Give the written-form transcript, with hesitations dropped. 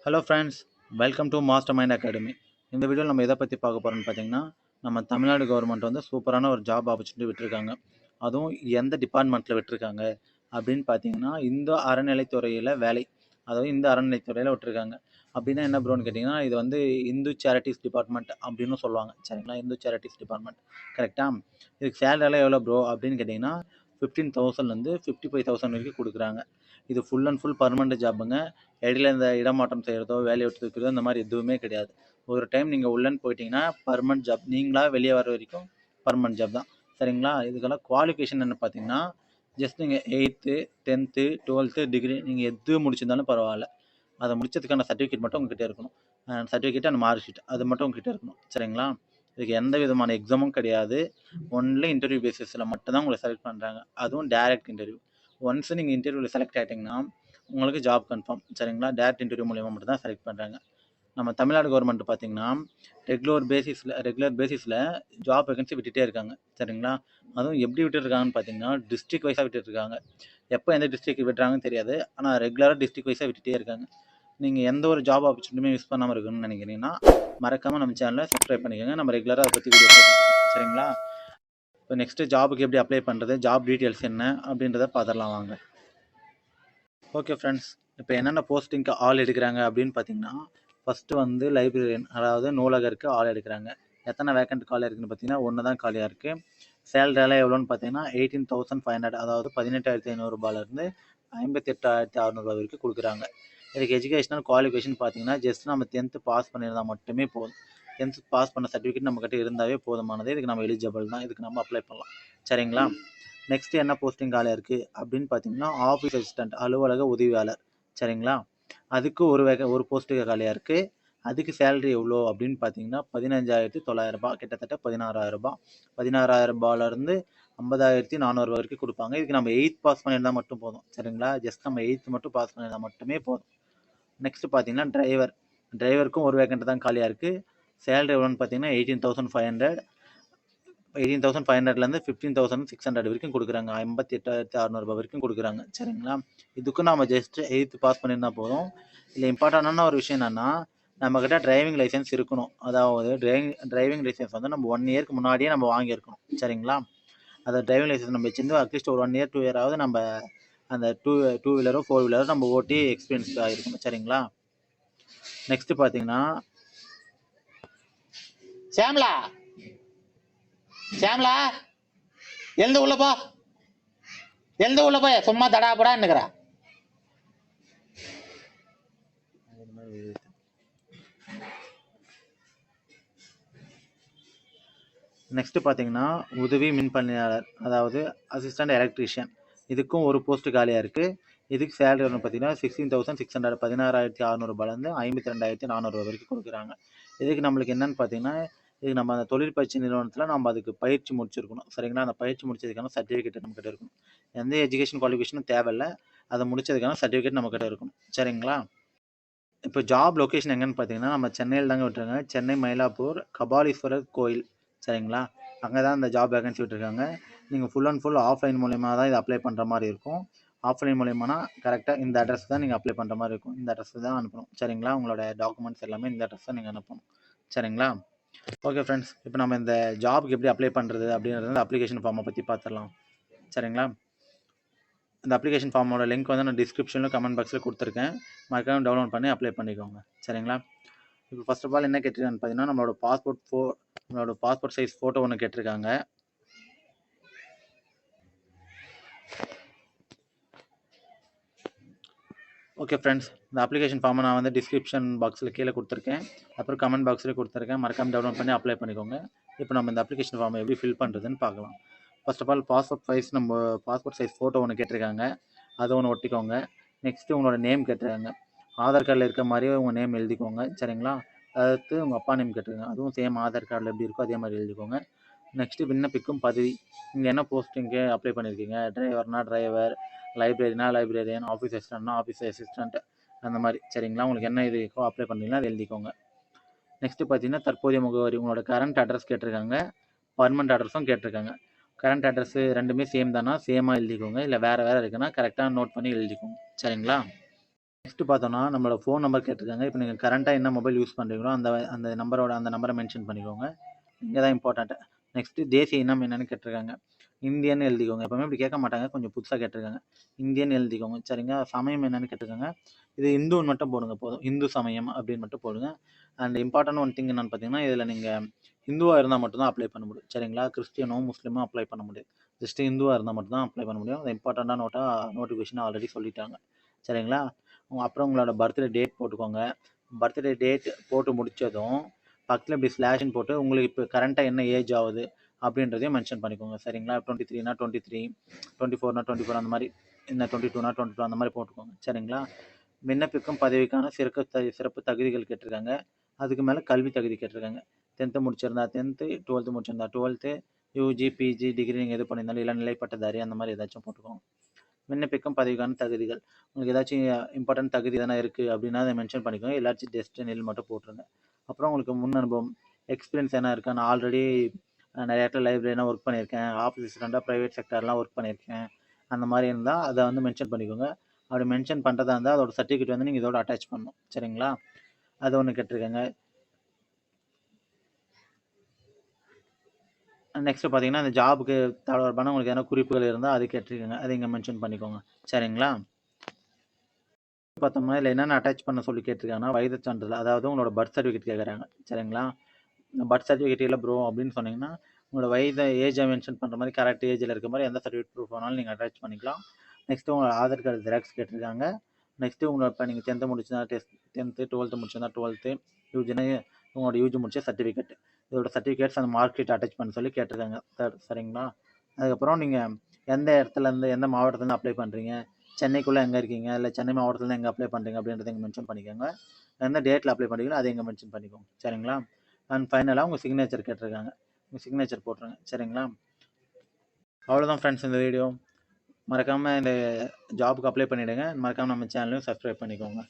Hello friends, welcome to master mind academy. இந்த வீடியோவில் நம்ம எதை பற்றி பார்க்க போகிறோம்னு பார்த்தீங்கன்னா, நம்ம தமிழ்நாடு கவர்மெண்ட் வந்து சூப்பரான ஒரு ஜாப் ஆப்பர்ச்சுனிட்டி விட்டுருக்காங்க. அதுவும் எந்த டிபார்ட்மெண்ட்டில் விட்டுருக்காங்க அப்படின்னு பார்த்தீங்கன்னா, இந்து அறநிலைத்துறையில் வேலை. அதாவது இந்த அறநிலைத்துறையில் விட்டுருக்காங்க. அப்படின்னா என்ன ப்ரோன்னு கேட்டிங்கன்னா, இது வந்து இந்து சேரிட்டிஸ் டிபார்ட்மெண்ட் அப்படின்னு சொல்லுவாங்க. சரிங்களா, இந்து சேரிட்டிஸ் டிபார்ட்மெண்ட் கரெக்டாக. இதுக்கு சேலரியெல்லாம் எவ்வளோ ப்ரோ அப்படின்னு கேட்டிங்கன்னா, 15,000லேருந்து 55,000 வரைக்கும் கொடுக்குறாங்க. இது ஃபுல் அண்ட் ஃபுல் பர்மனெண்ட் ஜாப்புங்க. இடையில இந்த இடமாற்றம் செய்கிறதோ வேலையை விட்டு தூக்கிறதோ இந்த மாதிரி எதுவுமே கிடையாது. ஒரு டைம் நீங்கள் உள்ளன்னு போயிட்டீங்கன்னா பர்மனெண்ட் ஜாப். நீங்களாக வெளியே வர வரைக்கும் பர்மனெண்ட் ஜாப் தான். சரிங்களா, இதுக்கெல்லாம் குவாலிஃபிகேஷன் என்ன பார்த்தீங்கன்னா, ஜஸ்ட் நீங்கள் 8th 10th 12th டிகிரி நீங்கள் எது முடிச்சிருந்தாலும் பரவாயில்ல. அதை முடிச்சதுக்கான சர்டிஃபிகேட் மட்டும் உங்ககிட்ட இருக்கணும். சர்டிஃபிகேட் அண்ட் மார்க் ஷீட் அது மட்டும் உங்ககிட்ட இருக்கணும். சரிங்களா, இதுக்கு எந்த விதமான எக்ஸாமும் கிடையாது. ஒன்லி இன்டர்வியூ பேசிஸில் மட்டும்தான் உங்களை செலக்ட் பண்ணுறாங்க. அதுவும் டைரக்ட் இன்டர்வியூ. ஒன்ஸ் நீங்கள் இன்டர்வியூவில் செலக்ட் ஆகிட்டிங்கன்னா உங்களுக்கு ஜாப் கன்ஃபார்ம். சரிங்களா, டேரக்ட் இன்டர்வியூ மூலிமா மட்டும் தான் செலக்ட் பண்ணுறாங்க. நம்ம தமிழ்நாடு கவர்மெண்ட் பார்த்தீங்கன்னா ரெகுலர் பேசிஸில் ஜாப் வேகன்சி விட்டுட்டே இருக்காங்க. சரிங்களா, அதுவும் எப்படி விட்டுருக்காங்கன்னு பார்த்தீங்கன்னா டிஸ்ட்ரிக்ட் வைஸாக விட்டுருக்காங்க. எப்போ எந்த டிஸ்ட்ரிக்ட் விட்டுறாங்கன்னு தெரியாது, ஆனால் ரெகுலராக டிஸ்ட்ரிக்ட் வைஸாக விட்டுட்டே இருக்காங்க. நீங்கள் எந்த ஒரு ஜாப் ஆப்பர்ச்சுனிட்டியுமே மிஸ் பண்ணாமல் இருக்கணும்னு நினைக்கிறீங்கன்னா மறக்காமல் நம்ம சேனலை சப்ஸ்கிரைப் பண்ணிக்கோங்க. நம்ம ரெகுலராக அதை பற்றி வீடியோ போட்டுருக்கோம். சரிங்களா, இப்போ நெக்ஸ்ட்டு ஜாபுக்கு எப்படி அப்ளை பண்ணுறது, ஜாப் டீட்டெயில்ஸ் என்ன அப்படின்றத பார்த்துடலாம் வாங்க. ஓகே ஃப்ரெண்ட்ஸ், இப்போ என்னென்ன போஸ்டிங்க்கு ஆள் எடுக்கிறாங்க அப்படின்னு பார்த்தீங்கன்னா, ஃபஸ்ட்டு வந்து லைப்ரரியன், அதாவது நூலகருக்கு ஆள் எடுக்கிறாங்க. எத்தனை வேக்கண்ட் காலியாக இருக்குதுன்னு பார்த்தீங்கன்னா ஒன்று தான் காலியாக இருக்குது. சேலரியெல்லாம் எவ்வளோன்னு பார்த்தீங்கன்னா 18,500, அதாவது 18,500 58,600 வரைக்கும் கொடுக்குறாங்க. இதுக்கு எஜுகேஷனல் குவாலிஃபிகேஷன் பார்த்தீங்கன்னா ஜஸ்ட் நம்ம 10th பாஸ் பண்ணியிருந்தால் மட்டுமே போதும். 10th பாஸ் பண்ண சர்டிஃபிகேட் நம்மக்கிட்ட இருந்தாவே போதுமானது. இதுக்கு நம்ம எலிஜிபிள் தான், இதுக்கு நம்ம அப்ளை பண்ணலாம். சரிங்களா, நெக்ஸ்ட் என்ன போஸ்டிங் காலியாக இருக்குது அப்படின்னு பார்த்தீங்கன்னா ஆஃபீஸ் அசிஸ்டண்ட், அலுவலக உதவியாளர். சரிங்களா, அதுக்கு ஒரு போஸ்ட்டுக்கு காலியாக இருக்குது. அதுக்கு சேலரி எவ்வளோ அப்படின்னு பார்த்தீங்கன்னா 15,900, கிட்டத்தட்ட 16,000. 16,000 50,400 வரைக்கும் கொடுப்பாங்க. இதுக்கு நம்ம 8th பாஸ் பண்ணியிருந்தால் மட்டும் போதும். சரிங்களா, ஜஸ்ட் நம்ம 8th மட்டும் பாஸ் பண்ணியிருந்தால் மட்டுமே போதும். நெக்ஸ்ட் பார்த்தீங்கன்னா டிரைவருக்கும் ஒரு வேக்கண்ட் தான் காலியாக இருக்குது. சேலரி எவ்வளோன்னு பார்த்தீங்கன்னா 18,500. 18,500லேருந்து 15,600 வரைக்கும் கொடுக்குறாங்க. 58,600 வரைக்கும் கொடுக்குறாங்க. சரிங்களா, இதுக்கும் நம்ம ஜஸ்ட் 8th பாஸ் பண்ணியிருந்தால் போதும். இல்லை இம்பார்ட்டண்டான ஒரு விஷயம் என்னென்னா, நம்மக்கிட்ட டிரைவிங் லைசன்ஸ் இருக்கணும். அதாவது டிரைவிங் லைசன்ஸ் வந்து நம்ம 1 இயருக்கு முன்னாடியே நம்ம வாங்கியிருக்கணும். சரிங்களா, அந்த டிரைவிங் லைசன்ஸ் நம்ம வச்சுருந்து அட்லீஸ்ட் ஒரு 1 இயர் 2 இயராவது நம்ம அந்த டூ வீலரோ 4 வீலரோ நம்ம ஓட்டி எக்ஸ்பீரியன்ஸ் ஆகிருக்கணும். சரிங்களா, நெக்ஸ்ட் பார்த்தீங்கன்னா ஷாம்லா எழுந்து உள்ள போய் சும்மா தடாபடா நிக்கிறா. நெக்ஸ்ட் பார்த்தீங்கன்னா உதவி மின் பணியாளர், அதாவது அசிஸ்டன்ட் எலக்ட்ரீஷியன். இதுக்கும் ஒரு போஸ்ட் காலியாக இருக்குது. இதுக்கு சேலரி ஒன்று பார்த்தீங்கன்னா 16,600, 16,600 52,400 வரைக்கும் கொடுக்குறாங்க. இதுக்கு நம்மளுக்கு என்னென்னு பார்த்தீங்கன்னா, இதுக்கு நம்ம அந்த தொழில் பயிற்சி நிறுவனத்தில் நம்ம அதுக்கு பயிற்சி முடிச்சிருக்கணும். சரிங்களா, அந்த பயிற்சி முடிச்சதுக்கான சர்டிஃபிகேட் நம்மக்கிட்ட இருக்கணும். எந்த எஜுகேஷன் குவாலிஃபிகேஷனும் தேவையில்லை, அதை முடிச்சதுக்கான சர்டிஃபிகேட் நம்மக்கிட்ட இருக்கணும். சரிங்களா, இப்போ ஜாப் லொக்கேஷன் எங்கன்னு பார்த்தீங்கன்னா நம்ம சென்னையில் தாங்க விட்டுருக்காங்க. சென்னை மயிலாப்பூர் கபாலீஸ்வரர் கோயில். சரிங்களா, அங்கே தான் இந்த ஜாப் வேகன்சி விட்டுருக்காங்க. நீங்கள் ஃபுல் அண்ட் ஃபுல் ஆஃப்லைன் மூலயமா தான் இதை அப்ளை பண்ணுற மாதிரி இருக்கும். ஆஃப்லைன் மூலயமானா கரெக்டாக இந்த அட்ரஸ் தான் நீங்கள் அப்ளை பண்ணுற மாதிரி இருக்கும். இந்த அட்ரஸ் தான் அனுப்பணும். சரிங்களா, உங்களோட டாக்குமெண்ட்ஸ் எல்லாமே இந்த அட்ரஸ் தான் நீங்கள் அனுப்பணும். சரிங்களா, ஓகே ஃப்ரெண்ட்ஸ், இப்போ நம்ம இந்த ஜாபுக்கு எப்படி அப்ளை பண்ணுறது அப்படின்றது அப்ளிகேஷன் ஃபார்மை பற்றி பார்த்துடலாம். சரிங்களா, இந்த அப்ளிகேஷன் ஃபார்மோட லிங்க் வந்து நான் டிஸ்கிரிப்ஷனில் கமெண்ட் பாக்ஸில் கொடுத்துருக்கேன். மறக்காம டவுன்லோட் பண்ணி அப்ளை பண்ணிக்கோங்க. சரிங்களா, இப்போ ஃபர்ஸ்ட் ஆஃப் ஆல் என்ன கேட்டிருக்காங்கன்னு பார்த்தீங்கன்னா நம்மளோட பாஸ்போர்ட் சைஸ் ஃபோட்டோ ஒன்று கேட்டிருக்காங்க. ஓகே ஃப்ரெண்ட்ஸ், இந்த அப்ளிகேஷன் ஃபார்மை நான் வந்து டிஸ்கிரிப்ஷன் பாக்ஸில் கீழே கொடுத்துருக்கேன், அப்புறம் கமெண்ட் பாக்ஸில் கொடுத்துருக்கேன். மறக்காம டவுன்லோட் பண்ணி அப்ளை பண்ணிக்கோங்க. இப்போ நம்ம இந்த அப்ளிகேஷன் ஃபார்மை எப்படி ஃபில் பண்ணுறதுன்னு பார்க்கலாம். First of all passport size photo ஒன்று கேட்டிருக்காங்க, அதை ஒன்று ஒட்டிக்கோங்க. நெக்ஸ்ட்டு உங்களோட நேம் கேட்டிருக்காங்க. ஆதார் கார்டில் இருக்க மாதிரியே உங்கள் நேம் எழுதிக்கோங்க. சரிங்களா, அடுத்து உங்கள் அப்பா நேம் கேட்டிருக்காங்க, அதுவும் சேம் ஆதார் கார்டில் எப்படி இருக்கோ அதே மாதிரி எழுதிக்கோங்க. நெக்ஸ்ட்டு விண்ணப்பிக்கும் பதவி, நீங்கள் என்ன போஸ்டிங்கு அப்ளை பண்ணியிருக்கீங்க, டிரைவர்னா டிரைவர், லைப்ரரினா லைப்ரரியன், ஆஃபீஸ் அசிஸ்டன்ட்னா ஆஃபீஸ் அசிஸ்டண்ட், அந்த மாதிரி. சரிங்களா, உங்களுக்கு என்ன இது இருக்கோ அப்ளை பண்ணுறீங்களா அதை எழுதிக்கோங்க. நெக்ஸ்ட்டு பார்த்தீங்கன்னா தற்போதைய முகவரி, உங்களோட கரண்ட் அட்ரஸ் கேட்டிருக்காங்க, பர்மனெண்ட் அட்ரஸும் கேட்டிருக்காங்க. கரண்ட் அட்ரஸ் ரெண்டுமே சேம் தானா, சேமாக எழுதிக்கோங்க. இல்லை வேறு இருக்குன்னா கரெக்டாக நோட் பண்ணி எழுதிக்கோங்க. சரிங்களா, நெக்ஸ்ட் பார்த்தோம்னா நம்மளோட ஃபோன் நம்பர் கேட்டிருக்காங்க. இப்போ நீங்கள் கரண்ட்டாக என்ன மொபைல் யூஸ் பண்ணுறீங்களோ அந்த நம்பரை மென்ஷன் பண்ணிக்கோங்க. இங்கே தான் இம்பார்ட்டன்ட். நெக்ஸ்ட்டு தேசிய இனம் என்னன்னு கேட்டிருக்காங்க. இந்தியன் எழுதிக்கோங்க. எப்பவுமே இப்படி கேட்க மாட்டாங்க. கொஞ்சம் புதுசாக கேட்டிருக்காங்க. இந்தியன் எழுதிக்கோங்க. சரிங்களா? சமயம் என்னன்னு கேட்டிருக்காங்க. இது இந்துன்னு மட்டும் போடுங்க போதும். இந்து சமயம் அப்படின்னு மட்டும் போடுங்க. அண்ட் இம்பார்ட்டன்ட் ஒன் திங் என்னன்னு பார்த்தீங்கன்னா, இதில் நீங்கள் ஹிந்துவாக இருந்தால் மட்டும்தான் அப்ளை பண்ண முடியும். சரிங்களா? கிறிஸ்டியனோ முஸ்லீமோ அப்ளை பண்ண முடியாது. ஜஸ்ட் இந்துவாக இருந்தால் மட்டும்தான் அப்ளை பண்ண முடியும். அது இம்பார்ட்டண்ட்டான நோட்டிஃபிகேஷன் ஆல்ரெடி சொல்லிட்டாங்க. சரிங்களா? அப்புறம் உங்களோட பர்த்டே டேட் போட்டுக்கோங்க. பர்த்டே டேட் போட்டு முடித்ததும் பக்கத்தில் இப்படி ஸ்லாஷ்னு போட்டு உங்களுக்கு இப்போ கரண்ட்டாக என்ன ஏஜ் ஆகுது அப்படின்றதையும் மென்ஷன் பண்ணிக்கோங்க. சரிங்களா? 23னா 23, 24னா 24 அந்த மாதிரி, என்ன 22னா 22 அந்த மாதிரி போட்டுக்கோங்க. சரிங்களா? விண்ணப்பிக்கும் பதவிக்கான சிறப்பு தகுதிகள் கேட்டிருக்காங்க. அதுக்கு மேலே கல்வி தகுதி கேட்டிருக்காங்க. 10th முடிச்சிருந்தா 10th, 12th முடிச்சிருந்தா 12th, யூஜி பிஜி டிகிரி நீங்கள் எது பண்ணியிருந்தாலும் இளநிலை பட்டதாரி அந்த மாதிரி ஏதாச்சும் போட்டுக்கோங்க. விண்ணப்பிக்கும் பதவிக்கான தகுதிகள் உங்களுக்கு ஏதாச்சும் இம்பார்ட்டன்ட் தகுதி எதனா இருக்குது அப்படின்னா அதை மென்ஷன் பண்ணிக்கோங்க. எல்லாச்சும் டெஸ்டினில் மட்டும் போட்டுருங்க. அப்புறம் உங்களுக்கு முன் அனுபவம் எக்ஸ்பீரியன்ஸ் என்ன இருக்கா? நான் ஆல்ரெடி நிறைய இடத்துல லைப்ரரினா ஒர்க் பண்ணியிருக்கேன், ஆஃபீஸ் அசிஸ்டண்ட்டாக ப்ரைவேட் செக்டர்லாம் ஒர்க் பண்ணியிருக்கேன், அந்த மாதிரி இருந்தால் அதை வந்து மென்ஷன் பண்ணிக்கோங்க. அப்படி மென்ஷன் பண்ணுறதா இருந்தால் அதோட சர்டிஃபிகேட் வந்து நீங்கள் இதோட அட்டாச் பண்ணணும். சரிங்களா? அது ஒன்று கேட்டிருக்கேங்க. நெக்ஸ்ட்டு பார்த்தீங்கன்னா அந்த ஜாபுக்கு தொடர்பான உங்களுக்கு எதனா குறிப்புகள் இருந்தால் அது கேட்டிருக்கேங்க. அதை இங்கே மென்ஷன் பண்ணிக்கோங்க. சரிங்களா? பார்த்தோம்னா இதில் என்னென்ன அட்டாச் பண்ண சொல்லி கேட்டிருக்காங்கன்னா வயது சான்றிதழ், அதாவது உங்களோட பர்த் சர்டிஃபிகேட் கேட்குறாங்க. சரிங்களா? பர்த் சர்டிஃபிகேட் இல்லை ப்ரோ அப்படின்னு சொன்னீங்கன்னா உங்களோட வயதை ஏஜை மென்ஷன் பண்ணுற மாதிரி கரெக்ட் ஏஜில் இருக்க மாதிரி எந்த சர்டிஃபிகேட் ப்ரூஃப் வேணாலும் நீங்கள் அட்டாச் பண்ணிக்கலாம். நெக்ஸ்ட்டு உங்களோட ஆதார் கார்டு ஜெராக்ஸ் கேட்டிருக்காங்க. நெக்ஸ்ட்டு உங்களோட இப்போ நீங்கள் 10th முடிச்சுன்னா 10th, 12th முடிச்சிருந்தா 12th, யூஜினா உங்களோட யூஜி முடிச்ச சர்டிஃபிகேட், இதோட சர்டிஃபிகேட்ஸ் அந்த மார்க் ஷீட் அட்டாச் பண்ண சொல்லி கேட்டிருக்காங்க. சரிங்களா? அதுக்கப்புறம் நீங்கள் எந்த இடத்துலேருந்து எந்த மாவட்டத்துலேருந்து அப்ளை பண்ணுறீங்க, சென்னைக்குள்ளே எங்கே இருக்கீங்க, இல்லை சென்னை மாவட்டத்துலேருந்து எங்கே அப்ளை பண்ணுறீங்க அப்படின்றத இங்கே மென்ஷன் பண்ணிக்கோங்க. எந்த டேட்டில் அப்ளை பண்ணுறீங்களோ அதை இங்கே மென்ஷன் பண்ணிக்கோங்க. சரிங்களா? அண்ட் ஃபைனலாக உங்கள் சிக்னேச்சர் கேட்டிருக்காங்க. உங்கள் சிக்னேச்சர் போட்டுருங்க. சரிங்களா? அவ்வளோதான் ஃப்ரெண்ட்ஸ் இந்த வீடியோ. மறக்காமல் இந்த ஜாபுக்கு அப்ளை பண்ணிவிடுங்க. மறக்காமல் நம்ம சேனலையும் சப்ஸ்கிரைப் பண்ணிக்கோங்க.